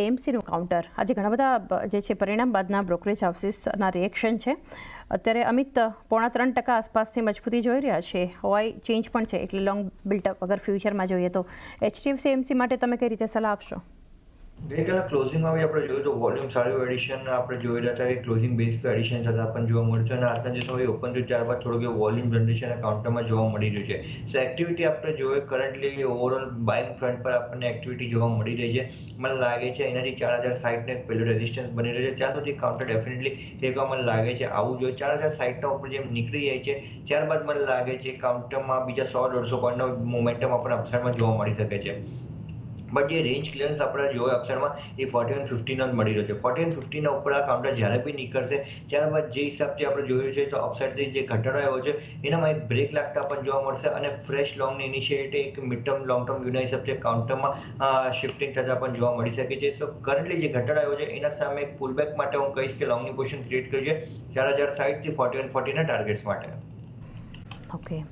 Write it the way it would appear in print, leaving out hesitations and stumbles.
એએમસીનું counter આજે ઘણા બધા જે છે પરિણામ બાદના બ્રોકરેજ હાઉસીસના રિએક્શન છે. અત્યારે અમિત 3.25% આસપાસથી મજબૂતી જોઈ રહ્યા છે. હવાઈ ચેન્જ પણ છે એટલે લોંગ બિલ્ટઅપ અગર ફ્યુચરમાં જોઈએ તો એચડીએફસી એએમસી માટે તમે કઈ રીતે સલાહ આપશો? ગઈકાલે ક્લોઝિંગમાં બી આપણે જોયું તો વોલ્યુમ સારું એડિશન આપણે જોઈ રહ્યા હતા કે ક્લોઝિંગ બેઝ પર એડિશન થતા પણ જોવા મળ્યું છે અને આજના દિવસમાં ઓપન થયું ત્યારબાદ થોડુંક વોલ્યુમ જનરેશન કાઉન્ટરમાં જોવા મળી રહ્યું છે. સો એક્ટિવિટી આપણે જોઈએ કરન્ટલી ઓવરઓલ બાઇંગ ફ્રન્ટ પર આપણને એક્ટિવિટી જોવા મળી રહી છે. મને લાગે છે એનાથી 4060 ને પહેલું રેઝિસ્ટન્સ બની રહ્યું છે ત્યાં સુધી કાઉન્ટર ડેફિનેટલી એકવાર મને લાગે છે આવું જોઈએ 4060 ઉપર જેમ નીકળી જાય છે ત્યારબાદ મને લાગે છે કાઉન્ટરમાં બીજા 100-150 પોઈન્ટનો મોમેન્ટમ આપણને અપસાઇડમાં જોવા મળી શકે છે. બટ જે રેન્જ ક્લિયરન્સ આપણે જોઈએ અપસાઇડમાં એ 4150 જ મળી રહ્યો છે. 4150 ઉપર આ કાઉન્ટર જ્યારે બી નીકળશે ત્યારબાદ જે હિસાબથી આપણે જોયું છે તો અપસાઇડથી જે ઘટાડો આવ્યો છે એનામાં એક બ્રેક લાગતા પણ જોવા મળશે અને ફ્રેશ લોંગની ઇનિશિયેટિવ એક મિડ ટર્મ લોંગ ટર્મ વ્યૂના હિસાબથી કાઉન્ટરમાં શિફ્ટિંગ થતા પણ જોવા મળી શકે છે. સો કરન્ટલી જે ઘટાડો આવ્યો છે એના સામે એક પુલબેક માટે હું કહીશ કે લોંગની પોઝિશન ક્રિએટ કરી છે 4060 થી 4140ના ટાર્ગેટ્સ માટે. ઓકે.